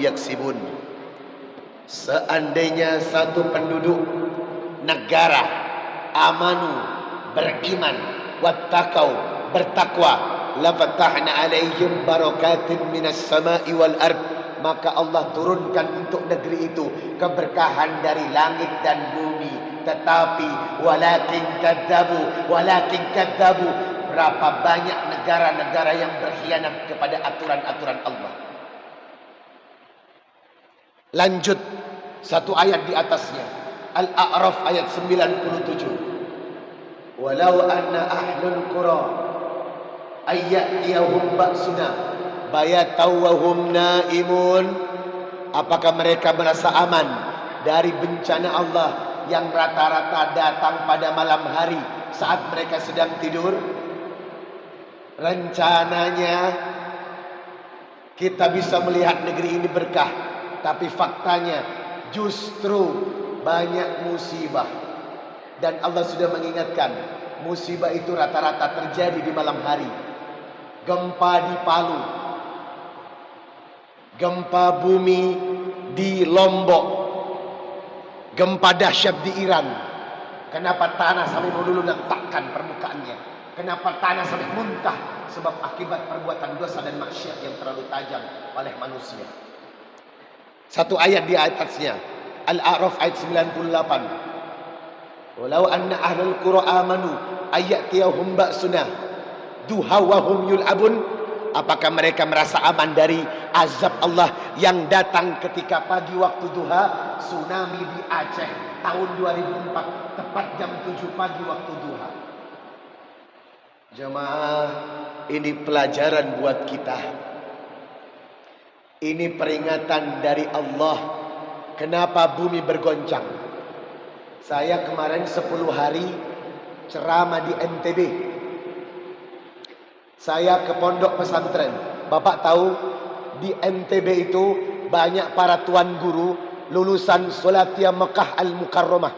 yaksibun. Seandainya satu penduduk negara amanu, beriman, wattaqau, bertakwa, lafatahna alaihim barakatin minas sama'i wal ard, maka Allah turunkan untuk negeri itu keberkahan dari langit dan bumi. Tetapi walakin kadzabu, berapa banyak negara-negara yang berkhianat kepada aturan-aturan Allah. Lanjut satu ayat di atasnya, Al-A'raf ayat 97. Walau anna ahlul qura ayyatiyahum ba'suna bayatau wa hum naimun. Apakah mereka merasa aman dari bencana Allah yang rata-rata datang pada malam hari saat mereka sedang tidur? Rencananya kita bisa melihat negeri ini berkah, tapi faktanya justru banyak musibah. Dan Allah sudah mengingatkan, musibah itu rata-rata terjadi di malam hari. Gempa di Palu, gempa bumi di Lombok, gempa dahsyat di Iran. Kenapa tanah sampai meluluh-lantakkan permukaannya? Kenapa tanah sampai muntah? Sebab akibat perbuatan dosa dan maksiat yang terlalu tajam oleh manusia. Satu ayat di atasnya, Al-A'raf ayat 98. Walau anna ahlul qura amanu ayyatiyahum ba'suna duha wa hum yul'abun. Apakah mereka merasa aman dari azab Allah yang datang ketika pagi waktu duha? Tsunami di Aceh tahun 2004, tepat jam 7 pagi waktu duha. Jemaah, ini pelajaran buat kita. Ini peringatan dari Allah. Kenapa bumi bergoncang? Saya kemarin 10 hari ceramah di NTB. Saya ke pondok pesantren. Bapak tahu di NTB itu banyak para tuan guru lulusan Solatia Mekah Al-Mukarramah.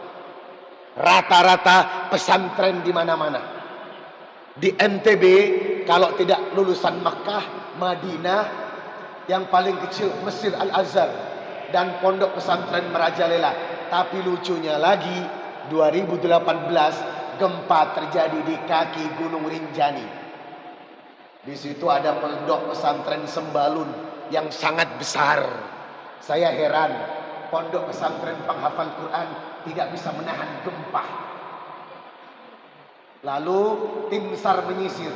Rata-rata pesantren di mana-mana. Di NTB kalau tidak lulusan Mekah, Madinah, yang paling kecil Mesir Al-Azhar dan pondok pesantren merajalela. Tapi lucunya lagi 2018 gempa terjadi di kaki Gunung Rinjani. Di situ ada pondok pesantren Sembalun yang sangat besar. Saya heran, pondok pesantren penghafal Quran tidak bisa menahan gempa. Lalu tim SAR menyisir,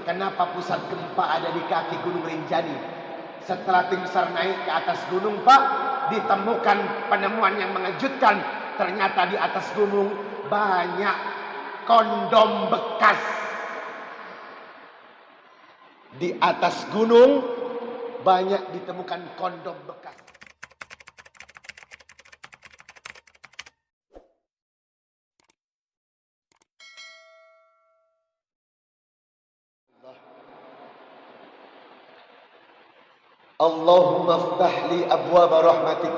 kenapa pusat gempa ada di kaki Gunung Rinjani? Setelah tim SAR naik ke atas gunung, Pak, ditemukan penemuan yang mengejutkan. Ternyata di atas gunung banyak kondom bekas. Di atas gunung banyak ditemukan kondom bekas. Allahumma aftah li abwaaba rahmatik.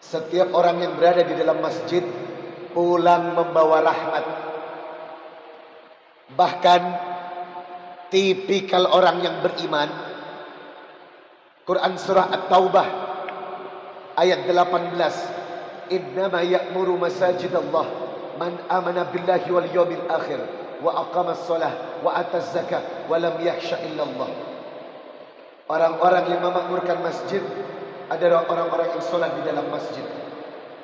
Setiap orang yang berada di dalam masjid pulang membawa rahmat. Bahkan tipikal orang yang beriman, Quran surah At-Taubah ayat 18, innama ya'muru masajidallah man amana billahi wal yawmil akhir wa aqamas shalah wa ataz zakah wa lam yakhsha illallah. Orang-orang yang memakmurkan masjid adalah orang-orang yang sholat di dalam masjid.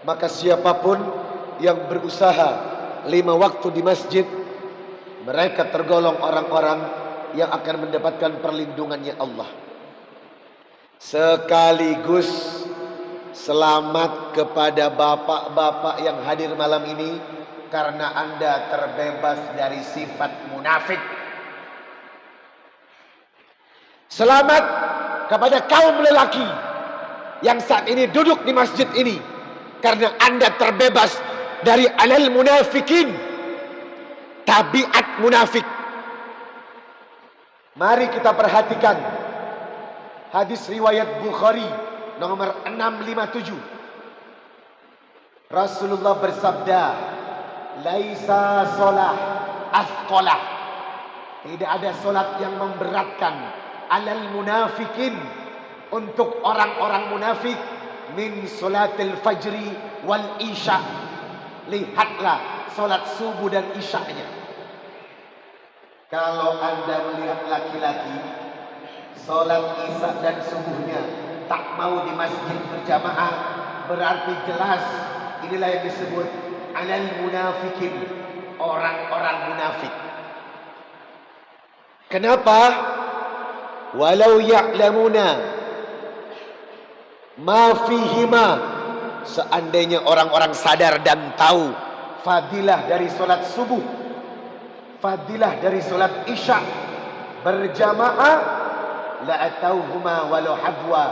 Maka siapapun yang berusaha 5 waktu di masjid, mereka tergolong orang-orang yang akan mendapatkan perlindungannya Allah. Sekaligus selamat kepada bapak-bapak yang hadir malam ini, karena Anda terbebas dari sifat munafik. Selamat kepada kaum lelaki yang saat ini duduk di masjid ini, karena Anda terbebas dari alal munafikin, tabiat munafik. Mari kita perhatikan hadis riwayat Bukhari nomor 657. Rasulullah bersabda, laisa sholah asqalah, tidak ada solat yang memberatkan alal munafikin untuk orang-orang munafik min salatil fajri wal isya. Lihatlah salat subuh dan isya'nya. Kalau Anda melihat laki-laki salat isya dan subuhnya tak mau di masjid berjamaah, berarti jelas inilah yang disebut alal munafikin, orang-orang munafik. Kenapa? Walau ya'lamuna ma fihima, seandainya orang-orang sadar dan tahu fadilah dari solat subuh, fadilah dari solat isya berjamaah, la atauhuma walau hadwa,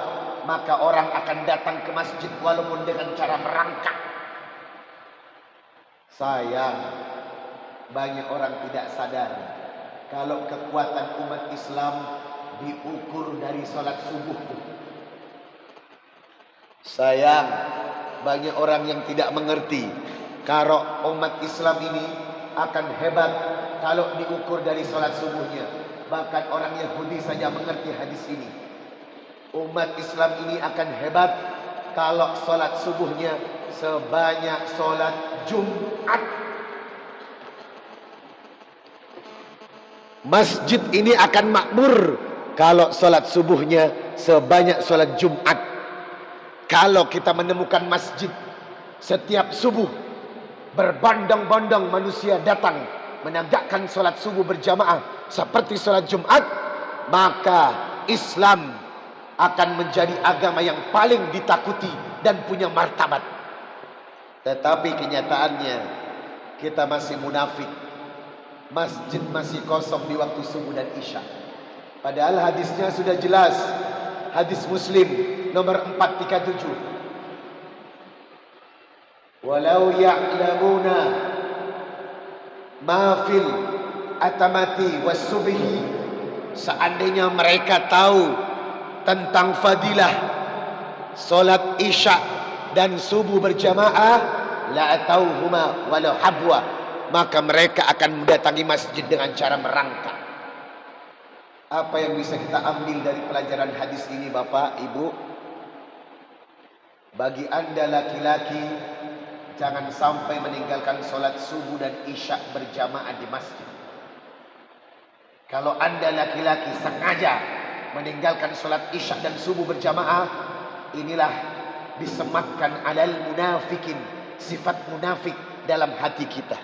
maka orang akan datang ke masjid walaupun dengan cara merangkak. Sayang, banyak orang tidak sadar kalau kekuatan umat Islam diukur dari solat subuh. Sayang, banyak orang yang tidak mengerti kalau umat Islam ini akan hebat kalau diukur dari solat subuhnya. Bahkan orang Yahudi saja mengerti hadis ini. Umat Islam ini akan hebat kalau solat subuhnya sebanyak solat Jumat. Masjid ini akan makmur kalau solat subuhnya sebanyak solat Jumat. Kalau kita menemukan masjid setiap subuh berbondong-bondong manusia datang menegakkan solat subuh berjamaah seperti solat Jumat, maka Islam akan menjadi agama yang paling ditakuti dan punya martabat. Tetapi kenyataannya kita masih munafik. Masjid masih kosong di waktu subuh dan isya. Padahal hadisnya sudah jelas. Hadis Muslim nomor 437. Walau ya'lamuna ma fil atamati was subhi, seandainya mereka tahu tentang fadilah solat isya dan subuh berjamaah, la atauhuma walau habwa, maka mereka akan mendatangi masjid dengan cara merangkak. Apa yang bisa kita ambil dari pelajaran hadis ini, Bapak, Ibu? Bagi Anda laki-laki, jangan sampai meninggalkan solat subuh dan isya berjamaah di masjid. Kalau Anda laki-laki sengaja meninggalkan solat isya dan subuh berjamaah, inilah disematkan alal munafikin, sifat munafik dalam hati kita,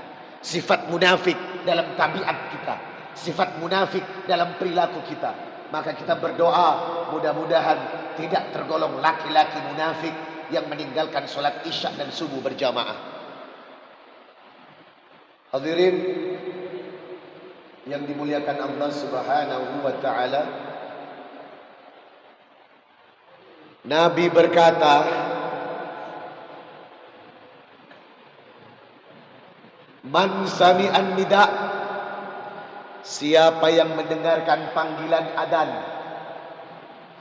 sifat munafik dalam tabiat kita, sifat munafik dalam perilaku kita. Maka kita berdoa mudah-mudahan tidak tergolong laki-laki munafik yang meninggalkan solat isya dan subuh berjamaah. Hadirin yang dimuliakan Allah Subhanahu wa ta'ala, Nabi berkata, man sami'an nida', siapa yang mendengarkan panggilan adzan,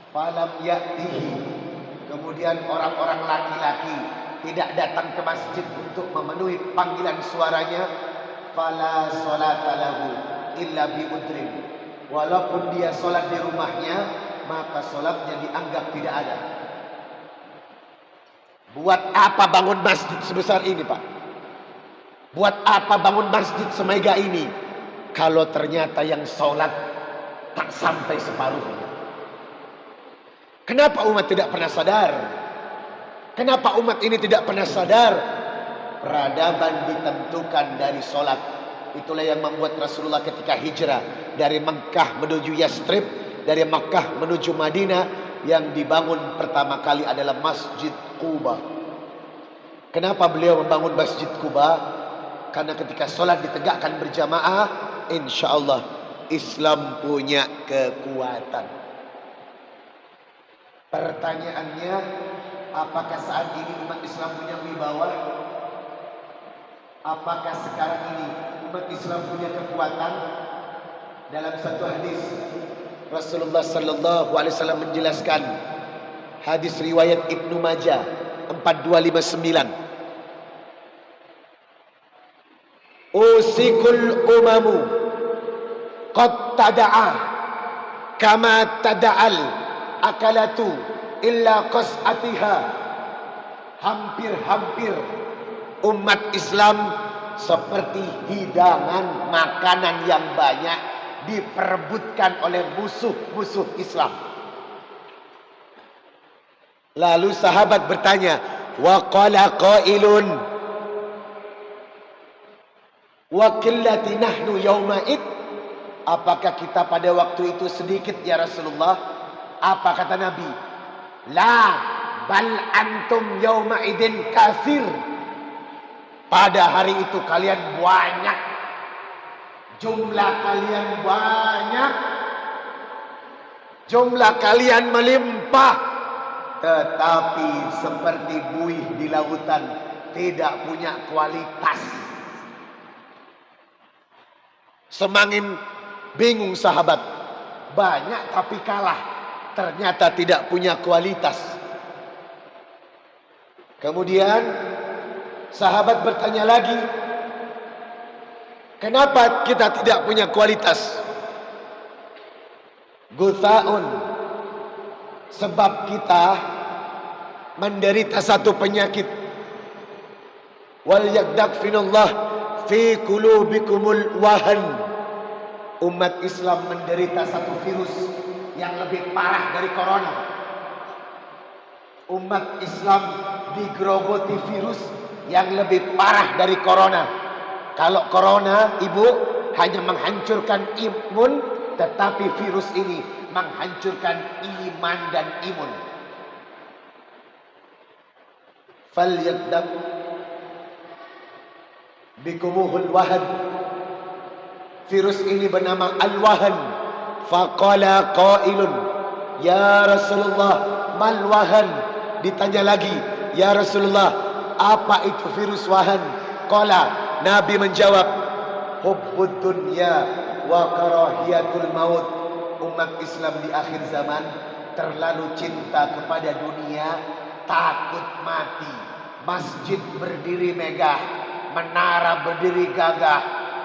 falam ya'tihi, kemudian orang-orang laki-laki tidak datang ke masjid untuk memenuhi panggilan suaranya, fala sholata lahu illa bi udrin, walaupun dia solat di rumahnya, maka solatnya dianggap tidak ada. Buat apa bangun masjid sebesar ini, Pak? Buat apa bangun masjid semega ini kalau ternyata yang sholat tak sampai separuhnya? Kenapa umat tidak pernah sadar? Kenapa umat ini tidak pernah sadar? Peradaban ditentukan dari sholat. Itulah yang membuat Rasulullah ketika hijrah dari Mekah menuju Yastrib, dari Mekah menuju Madinah, yang dibangun pertama kali adalah Masjid Quba. Kenapa beliau membangun Masjid Quba? Karena ketika sholat ditegakkan berjamaah, insya Allah Islam punya kekuatan. Pertanyaannya, apakah saat ini umat Islam punya wibawa? Apakah sekarang ini umat Islam punya kekuatan? Dalam satu hadis Rasulullah sallallahu alaihi wasallam menjelaskan, hadis riwayat Ibnu Majah 4259, usikul umamu qad tada'a kama tada'al akalatu illa qas'atiha. Hampir-hampir umat Islam seperti hidangan makanan yang banyak diperebutkan oleh musuh-musuh Islam. Lalu sahabat bertanya, wa qala qailun wa qillati nahnu yauma'id, apakah kita pada waktu itu sedikit ya Rasulullah? Apa kata Nabi? La bal antum yauma'idin katsir. Pada hari itu kalian banyak, jumlah kalian banyak, jumlah kalian melimpah, tetapi seperti buih di lautan, tidak punya kualitas. Semakin bingung sahabat, banyak tapi kalah, ternyata tidak punya kualitas. Kemudian sahabat bertanya lagi, kenapa kita tidak punya kualitas? Guthaun, sebab kita menderita satu penyakit. Wal yakdakfinullah fi qulubikumul wahan. Umat Islam menderita satu virus yang lebih parah dari corona. Umat Islam digerogoti virus yang lebih parah dari corona. Kalau corona, ibu, hanya menghancurkan imun, tetapi virus ini menghancurkan iman dan imun. Falyakdab bikumuhul wahan. Virus ini bernama al-wahan. Faqala qailun, ya Rasulullah, mal wahan? Ditanya lagi, ya Rasulullah, apa itu virus wahan? Qala, Nabi menjawab, hubbud dunya wa karahiyatul maut. Umat Islam di akhir zaman terlalu cinta kepada dunia, takut mati. Masjid berdiri megah, menara berdiri gagah,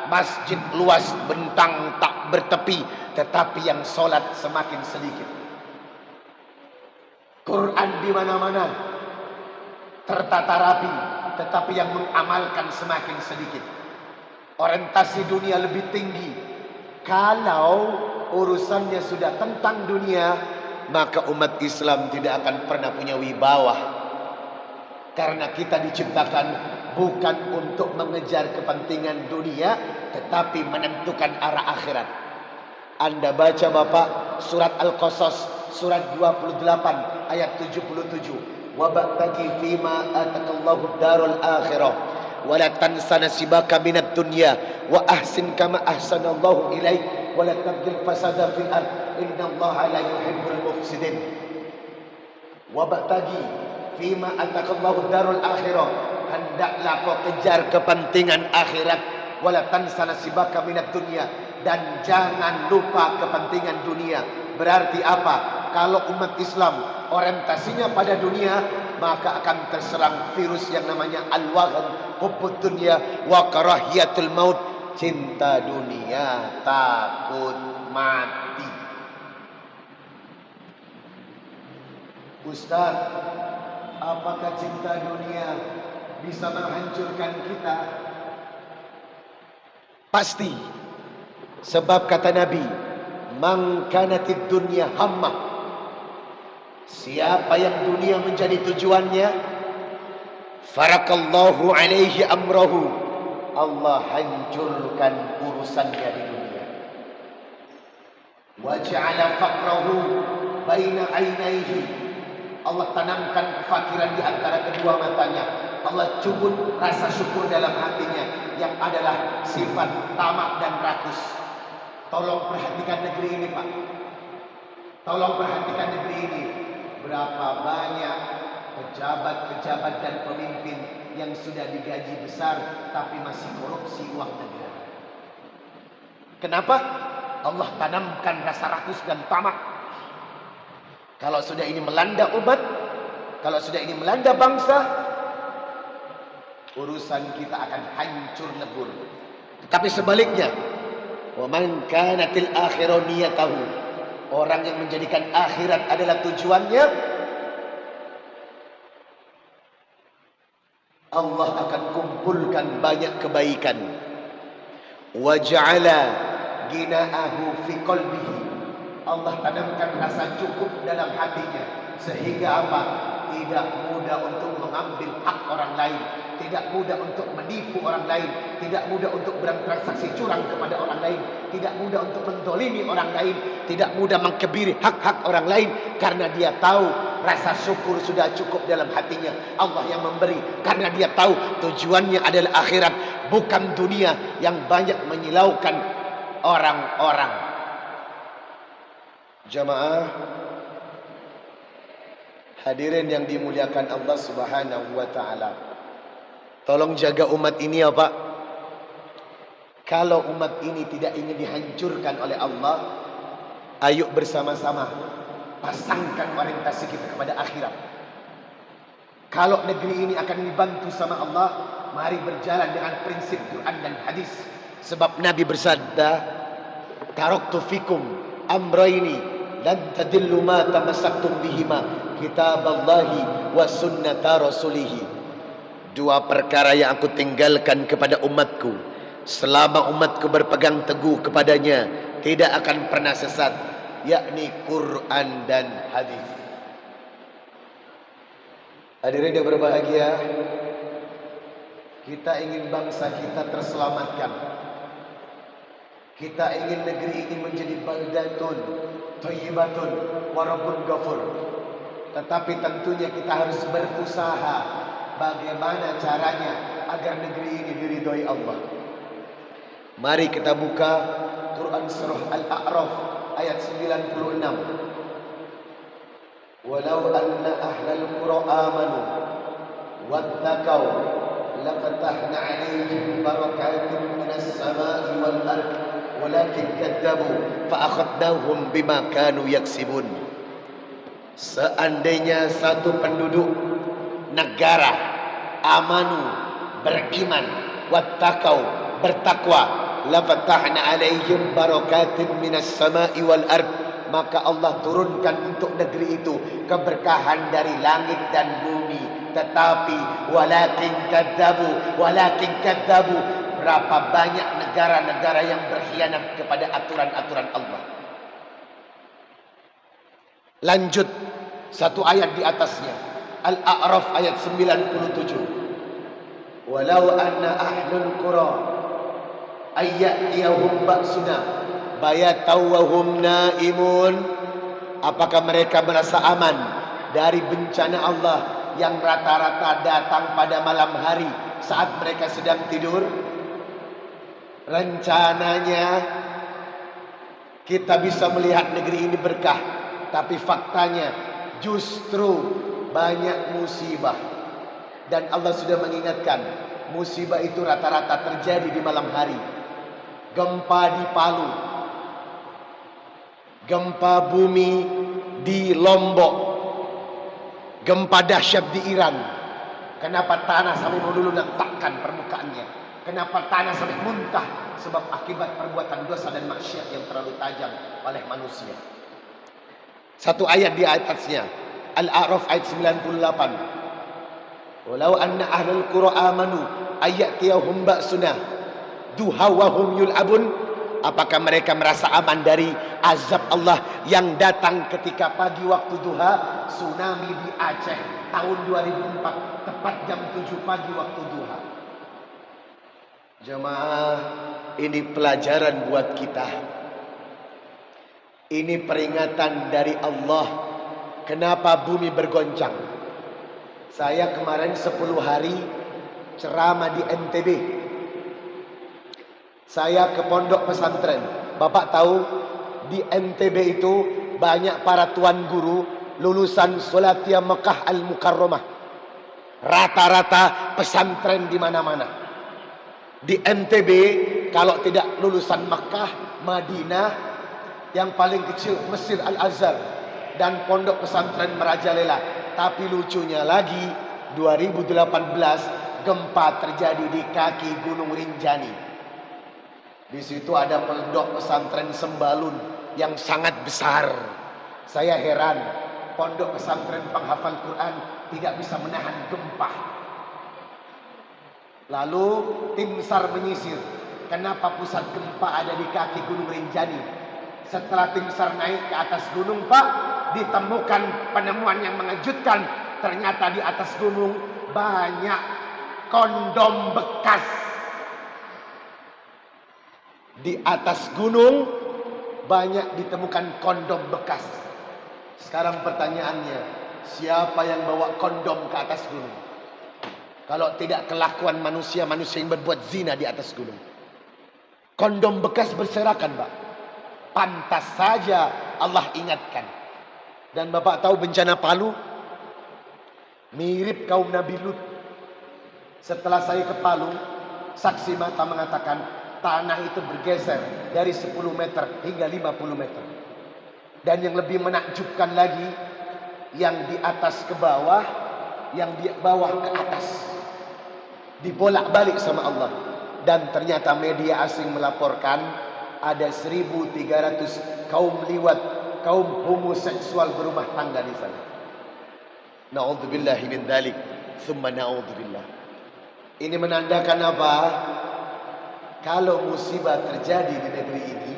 masjid luas bentang tak bertepi, tetapi yang sholat semakin sedikit. Quran di mana-mana tertata rapi, tetapi yang mengamalkan semakin sedikit. Orientasi dunia lebih tinggi. Kalau urusannya sudah tentang dunia, maka umat Islam tidak akan pernah punya wibawa. Karena kita diciptakan bukan untuk mengejar kepentingan dunia, tetapi menentukan arah akhirat. Anda baca Bapak surat Al-Qasas surat 28 ayat 77. Wabtaghi fima atakallahu darul akhirah wa la tansa nasibaka minad dunya wa ahsin kama ahsanallahu ilaik wa la tabghil fasada fil ard innallaha la yuhibbul mufsidin. Wabtaghi fima atakallahu darul akhirah, hendaklah kau kejar kepentingan akhirat, wa la tansa nasibaka minad dunya, dan jangan lupa kepentingan dunia. Berarti apa? Kalau umat Islam orientasinya pada dunia, maka akan terserang virus yang namanya al-wahan, hubbud dunya wa karahiyatul maut, cinta dunia, takut mati. Ustaz, apakah cinta dunia bisa menghancurkan kita? Pasti. Sebab kata Nabi, man kanatid dunya hammah, siapa yang dunia menjadi tujuannya, farakallahu alaihi amrahu, Allah hancurkan urusannya di dunia. Wa ja'ala faqrahu baina ainaihi, Allah tanamkan kefakiran di antara kedua matanya. Allah cubut rasa syukur dalam hatinya, yang adalah sifat tamak dan rakus. Tolong perhatikan negeri ini, Pak. Tolong perhatikan negeri ini. Berapa banyak pejabat-pejabat dan pemimpin yang sudah digaji besar tapi masih korupsi uang negara. Kenapa? Allah tanamkan rasa rakus dan tamak. Kalau sudah ini melanda umat, kalau sudah ini melanda bangsa, urusan kita akan hancur lebur. Tetapi sebaliknya, wa man kanatil akhirah niyatahu, Orang yang menjadikan akhirat adalah tujuannya, Allah akan kumpulkan banyak kebaikan. Wa ja'ala gina'ahu fi qalbihi. Allah tanamkan rasa cukup dalam hatinya, sehingga apa? Tidak mudah untuk mengambil hak orang lain, tidak mudah untuk menipu orang lain, tidak mudah untuk bertransaksi curang kepada orang lain, tidak mudah untuk mendolimi orang lain, tidak mudah mengkebiri hak-hak orang lain, karena dia tahu rasa syukur sudah cukup dalam hatinya. Allah yang memberi, karena dia tahu tujuannya adalah akhirat, bukan dunia yang banyak menyilaukan orang-orang. Jamaah hadirin yang dimuliakan Allah Subhanahu wa taala. Tolong jaga umat ini ya Pak. Kalau umat ini tidak ingin dihancurkan oleh Allah, ayo bersama-sama pasangkan orientasi kita kepada akhirat. Kalau negeri ini akan dibantu sama Allah, mari berjalan dengan prinsip Quran dan hadis. Sebab Nabi bersabda, "Taraktu fikum amrayni lan tadillu ma tamassaktum bihima, kitaballahi wa sunnata rasulih." Dua perkara yang aku tinggalkan kepada umatku, selama umatku berpegang teguh kepadanya, tidak akan pernah sesat, yakni Quran dan hadis. Hadirin yang berbahagia, kita ingin bangsa kita terselamatkan. Kita ingin negeri ini menjadi baldatun thayyibatun wa rabbun ghafur. Tetapi tentunya kita harus berusaha bagaimana caranya agar negeri ini diridhoi Allah. Mari kita buka Quran surah Al-A'raf ayat 96. Walau anna ahlal qura amanu wattaqau lafatahna 'alaihim barakatin minas samaa'i wal ardh walakin kadzabu fa akhadnahum bima kanu yaksibun. Seandainya satu penduduk negara amanu, beriman, wattaqau, bertakwa, lafatahna 'alaihim barakatin minas samaa'i wal ardh, maka Allah turunkan untuk negeri itu keberkahan dari langit dan bumi. Tetapi walakin kadzabu, berapa banyak negara-negara yang berkhianat kepada aturan-aturan Allah. Lanjut satu ayat di atasnya, Al-A'raf ayat 97. Walau anna ahlul qura ayyatiyahum ba'suna bayatau wa hum naimun. Apakah mereka merasa aman dari bencana Allah yang rata-rata datang pada malam hari saat mereka sedang tidur? Rencananya kita bisa melihat negeri ini berkah, tapi faktanya justru banyak musibah. Dan Allah sudah mengingatkan, musibah itu rata-rata terjadi di malam hari. Gempa di Palu, gempa bumi di Lombok, gempa dahsyat di Iran. Kenapa tanah sampai meluluh-lantakkan permukaannya? Kenapa tanah sampai muntah? Sebab akibat perbuatan dosa dan maksiat yang terlalu tajam oleh manusia. Satu ayat di atasnya, Al-A'raf ayat 98. Walau anna ahlul qura amanu ayyatiyahum ba'suna duha wa hum yul'abun. Apakah mereka merasa aman dari azab Allah yang datang ketika pagi waktu duha? Tsunami di Aceh tahun 2004, tepat jam 7 pagi waktu duha. Jemaah, ini pelajaran buat kita. Ini peringatan dari Allah. Kenapa bumi bergoncang? Saya kemarin 10 hari ceramah di NTB. Saya ke pondok pesantren. Bapak tahu di NTB itu banyak para tuan guru lulusan Solatia Mekah Al-Mukarramah. Rata-rata pesantren di mana-mana. Di NTB kalau tidak lulusan Mekah, Madinah, yang paling kecil Mesir Al-Azhar dan pondok pesantren Merajalela. Tapi lucunya lagi 2018 gempa terjadi di kaki Gunung Rinjani. Di situ ada pondok pesantren Sembalun yang sangat besar. Saya heran, pondok pesantren penghafal Quran tidak bisa menahan gempa. Lalu tim SAR menyisir, kenapa pusat gempa ada di kaki Gunung Rinjani? Setelah tim SAR naik ke atas gunung, Pak, ditemukan penemuan yang mengejutkan. Ternyata di atas gunung banyak kondom bekas. Di atas gunung banyak ditemukan kondom bekas. Sekarang pertanyaannya, siapa yang bawa kondom ke atas gunung? Kalau tidak kelakuan manusia-manusia yang berbuat zina di atas gunung. Kondom bekas berserakan, Pak. Pantas saja Allah ingatkan. Dan Bapak tahu bencana Palu? Mirip kaum Nabi Lut. Setelah saya ke Palu, saksi mata mengatakan tanah itu bergeser dari 10 meter hingga 50 meter. Dan yang lebih menakjubkan lagi, yang di atas ke bawah, yang di bawah ke atas. Dibolak-balik sama Allah. Dan ternyata media asing melaporkan ada 1.300 kaum liwat, kaum homoseksual berumah tangga di sana. Na'udzubillahi min dzalik, tsumma na'udzubillah. Ini menandakan apa? Kalau musibah terjadi di negeri ini,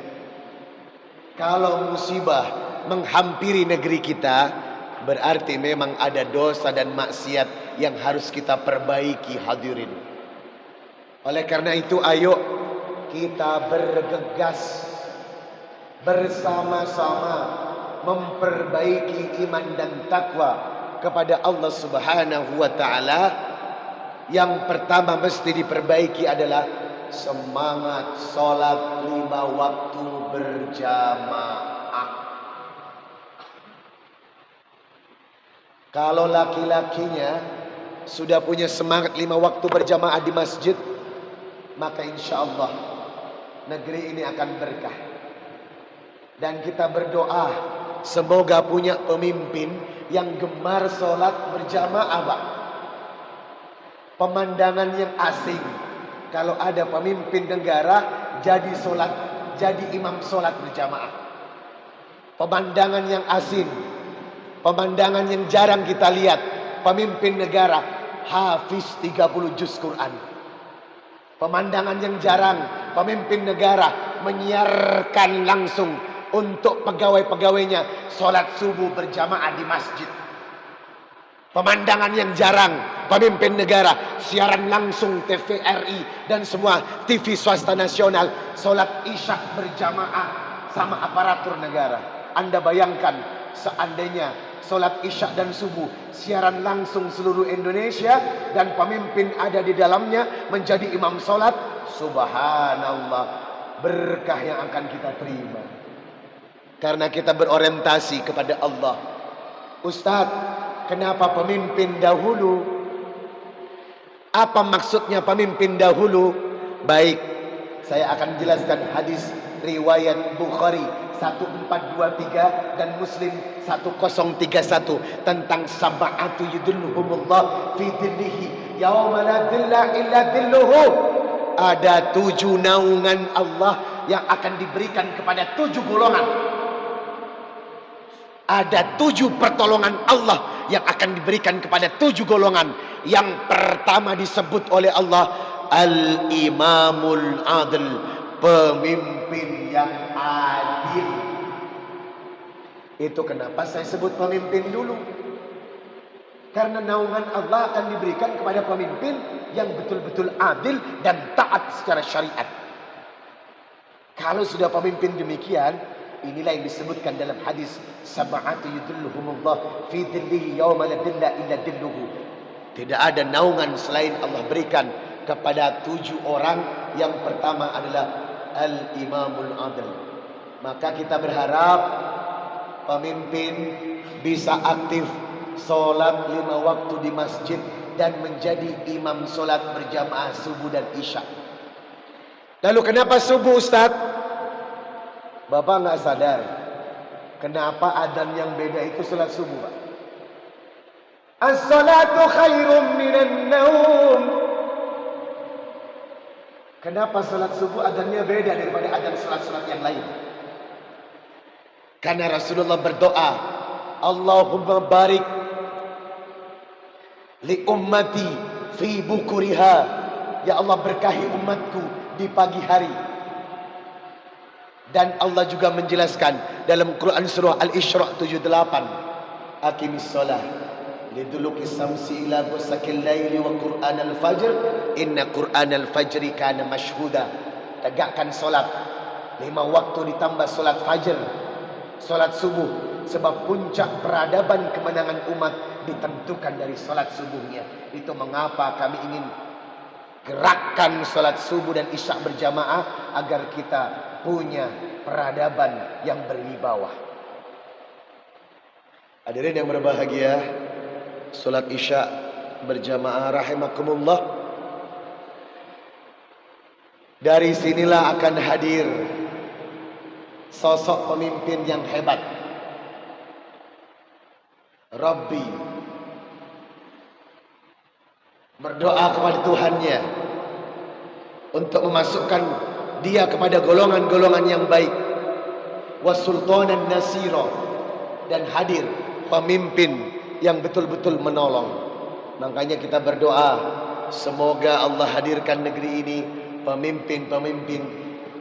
kalau musibah menghampiri negeri kita, berarti memang ada dosa dan maksiat yang harus kita perbaiki, hadirin. Oleh karena itu, ayo kita bergegas bersama-sama memperbaiki iman dan takwa kepada Allah Subhanahu wa taala. Yang pertama mesti diperbaiki adalah semangat sholat 5 waktu berjamaah. Kalau laki-lakinya sudah punya semangat 5 waktu berjamaah di masjid, maka insya Allah negeri ini akan berkah. Dan kita berdoa semoga punya pemimpin yang gemar sholat berjamaah, Pak. Pemandangan yang asing kalau ada pemimpin negara jadi imam sholat berjamaah. Pemandangan yang asing, pemandangan yang jarang kita lihat, pemimpin negara hafiz 30 juz Quran. Pemandangan yang jarang, pemimpin negara menyiarkan langsung untuk pegawai-pegawainya sholat subuh berjamaah di masjid. Pemandangan yang jarang, pemimpin negara siaran langsung TVRI dan semua TV swasta nasional sholat isya berjamaah sama aparatur negara. Anda bayangkan seandainya sholat isya dan subuh siaran langsung seluruh Indonesia dan pemimpin ada di dalamnya menjadi imam sholat, subhanallah, berkah yang akan kita terima karena kita berorientasi kepada Allah. Ustadz, kenapa pemimpin dahulu? Apa maksudnya pemimpin dahulu? Baik, saya akan jelaskan hadis riwayat Bukhari 1423 dan Muslim 1031 tentang sab'atu yudhilluhumullah fi dhillihi yauma la dhilla illa dhilluhu. Ada 7 naungan Allah yang akan diberikan kepada 7 golongan. Ada 7 pertolongan Allah yang akan diberikan kepada 7 golongan. Yang pertama disebut oleh Allah Al-Imamul Adil, pemimpin yang adil. Itu kenapa saya sebut pemimpin dulu. Karena naungan Allah akan diberikan kepada pemimpin yang betul-betul adil dan taat secara syariat. Kalau sudah pemimpin demikian, inilah yang disebutkan dalam hadis sab'atu yudhilluhumullah fi dhillihi yauma la dhilla illa dhilluhu. Tidak ada naungan selain Allah berikan kepada 7 orang. Yang pertama adalah Al-Imamul Adil. Maka kita berharap pemimpin bisa aktif sholat 5 waktu di masjid dan menjadi imam sholat berjamaah subuh dan isya. Lalu kenapa subuh, Ustaz? Bapak nggak sadar kenapa adzan yang beda itu sholat subuh, Pak? As-salatu khairum minan naum. Kenapa sholat subuh adzannya beda daripada adzan sholat-sholat yang lain? Karena Rasulullah berdoa, Allahumma barik li ummati fi bukuriha. Ya Allah, berkahi umatku di pagi hari. Dan Allah juga menjelaskan dalam Quran surah Al-Isra 78, aqimis shalah liduluki samsi ila ghusakil laili wa Qur'an al-fajr inna Qur'an al-fajri kana mashhuda. Tegakkan solat 5 waktu ditambah solat fajr, solat subuh, sebab puncak peradaban kemenangan umat ditentukan dari solat subuhnya. Itu mengapa kami ingin gerakkan solat subuh dan isya berjamaah, agar kita punya peradaban yang berwibawa. Hadirin yang berbahagia, solat isya berjamaah rahimakumullah. Dari sinilah akan hadir sosok pemimpin yang hebat. Rabbi berdoa kepada Tuhannya untuk memasukkan dia kepada golongan-golongan yang baik. Wasultanan nasira, dan hadir pemimpin yang betul-betul menolong. Makanya kita berdoa, semoga Allah hadirkan negeri ini pemimpin-pemimpin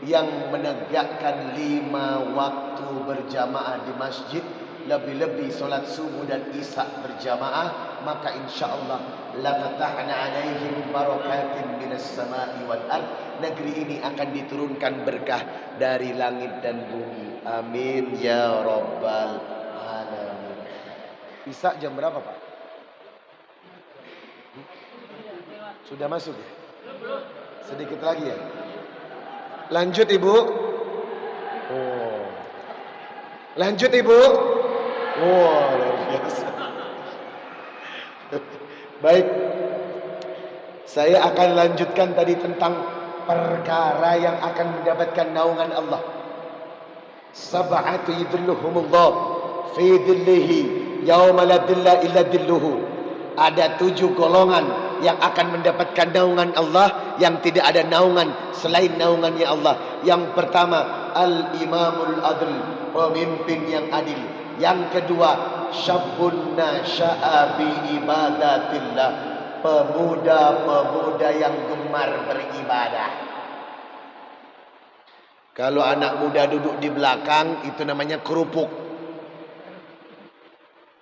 yang menegakkan 5 waktu berjamaah di masjid, lebih-lebih solat subuh dan isya berjamaah. Maka insyaallah la fatahna alaihim barakatin minas sama'i wal ard. Negeri ini akan diturunkan berkah dari langit dan bumi. Amin ya rabbal alamin. Isya jam berapa, Pak? Sudah masuk ya? Sedikit lagi ya? Lanjut Ibu. Oh. Lanjut Ibu. Oh, luar biasa. Baik. Saya akan lanjutkan tadi tentang perkara yang akan mendapatkan naungan Allah. Sab'atu yudhilluhumullah fi dhillihi yauma la dhilla illa dhilluhu. Ada 7 golongan yang akan mendapatkan naungan Allah, yang tidak ada naungan selain naungannya Allah. Yang pertama, al-imamul adl, pemimpin yang adil. Yang kedua, syabbun nasya'a bi ibadatillah, pemuda-pemuda yang gemar beribadah. Kalau anak muda duduk di belakang, itu namanya kerupuk.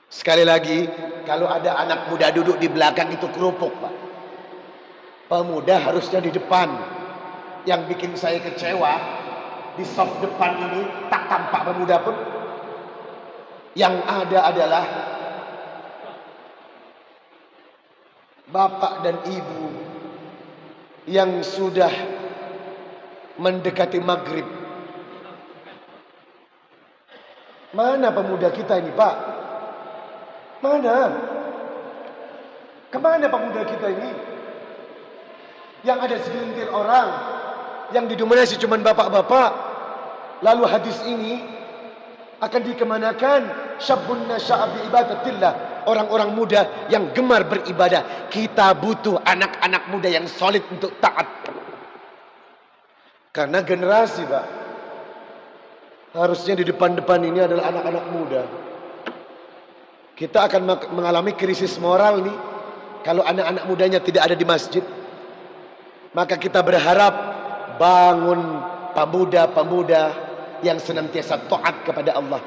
Sekali lagi, kalau ada anak muda duduk di belakang, itu kerupuk, Pak. Pemuda harusnya di depan. Yang bikin saya kecewa, di soft depan ini tak tampak pemuda pun. Yang ada adalah bapak dan ibu yang sudah mendekati maghrib. Mana pemuda kita ini, Pak? Mana? Kemana pemuda kita ini? Yang ada segelintir orang yang didominasi cuma bapak-bapak. Lalu hadis ini akan dikemanakan? Syabbun nasya'a bi ibadatillah, orang-orang muda yang gemar beribadah. Kita butuh anak-anak muda yang solid untuk taat. Karena generasi, Pak, harusnya di depan-depan ini adalah anak-anak muda. Kita akan mengalami krisis moral nih kalau anak-anak mudanya tidak ada di masjid. Maka kita berharap bangun pemuda-pemuda yang senantiasa taat kepada Allah.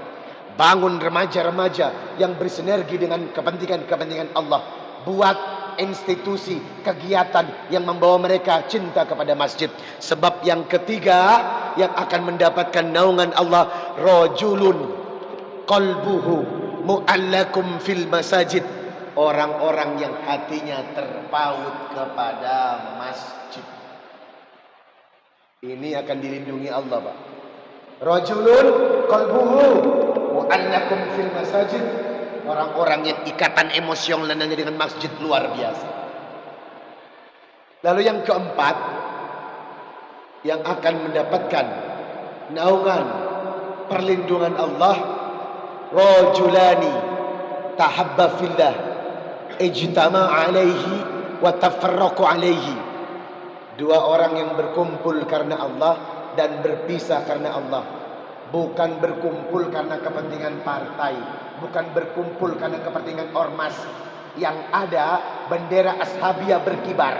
Bangun remaja-remaja yang bersinergi dengan kepentingan-kepentingan Allah. Buat institusi, kegiatan yang membawa mereka cinta kepada masjid. Sebab yang ketiga yang akan mendapatkan naungan Allah, rajulun qalbuhu mu'allakum fil masajid, orang-orang yang hatinya terpaut kepada masjid. Ini akan dilindungi Allah, Pak. Rajulun qalbuhu mu'allakum fil masajid, orang-orang yang ikatan emosionalnya dengan masjid luar biasa. Lalu yang keempat yang akan mendapatkan naungan perlindungan Allah, rajulani tahabba fillah ijtama alaihi wa tafarraqu alaihi, 2 orang yang berkumpul karena Allah dan berpisah karena Allah. Bukan berkumpul karena kepentingan partai, bukan berkumpul karena kepentingan ormas. Yang ada bendera Ashabiyah berkibar.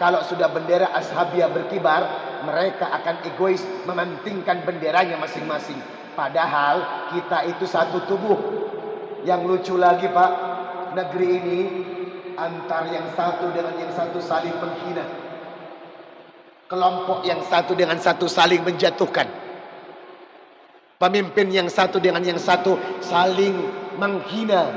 Kalau sudah bendera Ashabiyah berkibar, mereka akan egois mementingkan benderanya masing-masing. Padahal kita itu satu tubuh. Yang lucu lagi Pak, negeri ini antar yang satu dengan yang satu saling menghina. Kelompok yang satu dengan satu saling menjatuhkan. Pemimpin yang satu dengan yang satu saling menghina.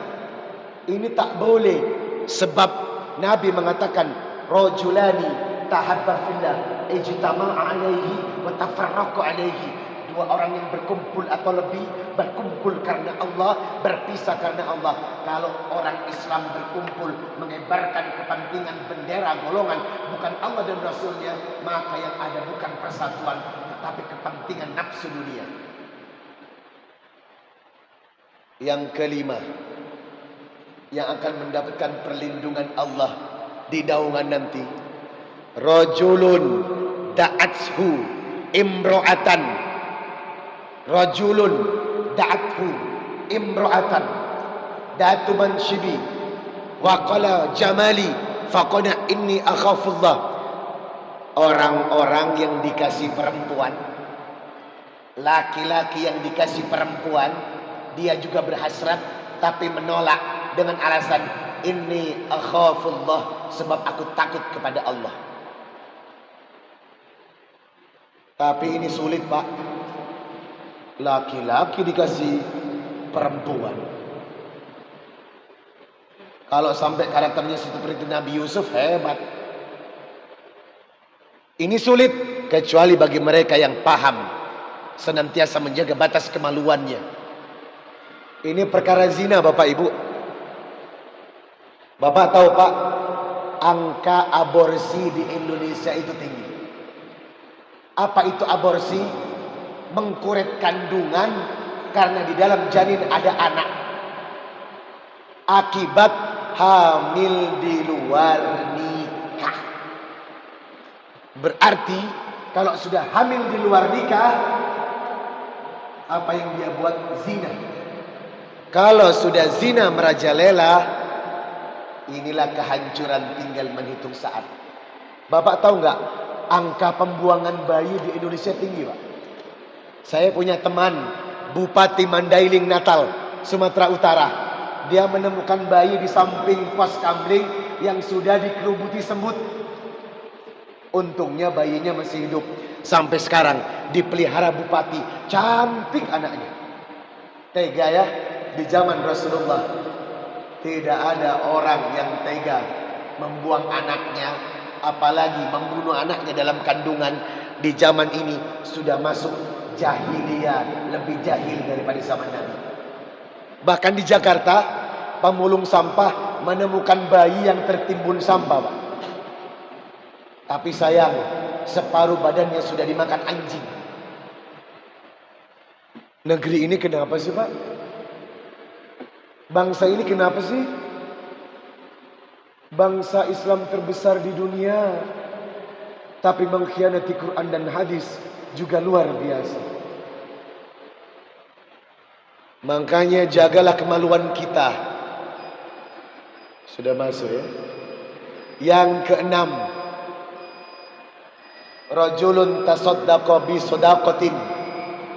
Ini tak boleh, sebab Nabi mengatakan rajulani tahabba fillah ijtama'a alaihi wa tafarraqu alaihi. Dua orang yang berkumpul atau lebih, berkumpul karena Allah, berpisah karena Allah. Kalau orang Islam berkumpul mengibarkan kepentingan bendera golongan bukan Allah dan Rasulnya, maka yang ada bukan persatuan tetapi kepentingan nafsu dunia. Yang kelima, yang akan mendapatkan perlindungan Allah di naungan nanti, rajulun da'athu imra'atan, rajulun da'athu imra'atan da'atu manshibi wa qala jamali faqala inni akhafullah. Orang-orang yang dikasih perempuan, laki-laki yang dikasih perempuan, dia juga berhasrat tapi menolak dengan alasan inni akhafullah, sebab aku takut kepada Allah. Tapi ini sulit Pak. Laki-laki dikasih perempuan. Kalau sampai karakternya seperti Nabi Yusuf, hebat. Ini sulit kecuali bagi mereka yang paham, senantiasa menjaga batas kemaluannya. Ini perkara zina Bapak Ibu. Bapak tahu Pak, angka aborsi di Indonesia itu tinggi. Apa itu aborsi? Mengkuret kandungan karena di dalam janin ada anak. Akibat hamil di luar nikah. Berarti kalau sudah hamil di luar nikah, apa yang dia buat? Zina. Kalau sudah zina merajalela, inilah kehancuran tinggal menghitung saat. Bapak tahu nggak, angka pembuangan bayi di Indonesia tinggi Pak. Saya punya teman Bupati Mandailing Natal, Sumatera Utara. Dia menemukan bayi di samping pos kamling yang sudah dikerubuti semut. Untungnya bayinya masih hidup. Sampai sekarang dipelihara bupati. Cantik anaknya. Tega ya, di zaman Rasulullah tidak ada orang yang tega membuang anaknya, apalagi membunuh anaknya dalam kandungan. Di zaman ini sudah masuk jahiliyah, lebih jahil daripada zaman Nabi. Bahkan di Jakarta, pemulung sampah menemukan bayi yang tertimbun sampah Pak. Tapi sayang, separuh badannya sudah dimakan anjing. Negeri ini kenapa sih Pak? Bangsa ini kenapa sih? Bangsa Islam terbesar di dunia, tapi mengkhianati Quran dan hadis juga luar biasa. Makanya jagalah kemaluan kita. Sudah masuk ya. Yang keenam, rajulun tasaddaqa bi shadaqatin,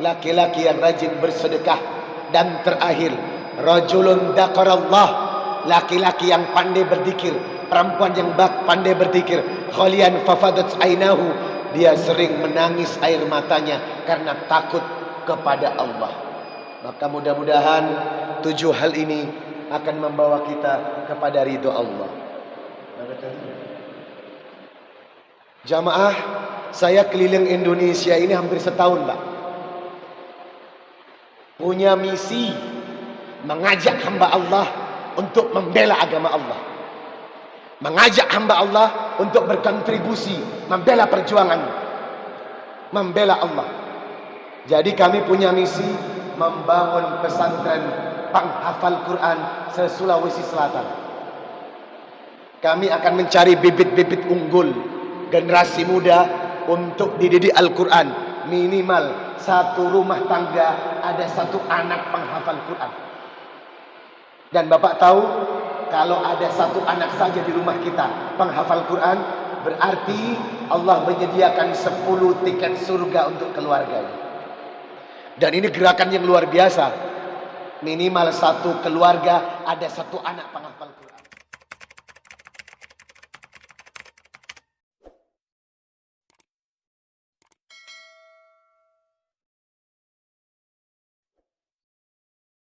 laki-laki yang rajin bersedekah. Dan terakhir, rajulun dzakarallah, laki-laki yang pandai berzikir, perempuan yang pandai berzikir. Khalian fafadat ainahu, dia sering menangis air matanya karena takut kepada Allah. Maka mudah-mudahan 7 hal ini akan membawa kita kepada ridho Allah. Jamaah, saya keliling Indonesia ini hampir setahun Pak. Punya misi mengajak hamba Allah untuk membela agama Allah. Mengajak hamba Allah untuk berkontribusi membela perjuangan, membela Allah. Jadi kami punya misi membangun pesantren penghafal Quran se-Sulawesi Selatan. Kami akan mencari bibit-bibit unggul, generasi muda untuk dididik Al-Quran, minimal satu rumah tangga ada satu anak penghafal Quran. Dan Bapak tahu, kalau ada satu anak saja di rumah kita penghafal Quran, berarti Allah menyediakan 10 tiket surga untuk keluarganya. Dan ini gerakan yang luar biasa. Minimal satu keluarga ada satu anak penghafal Quran.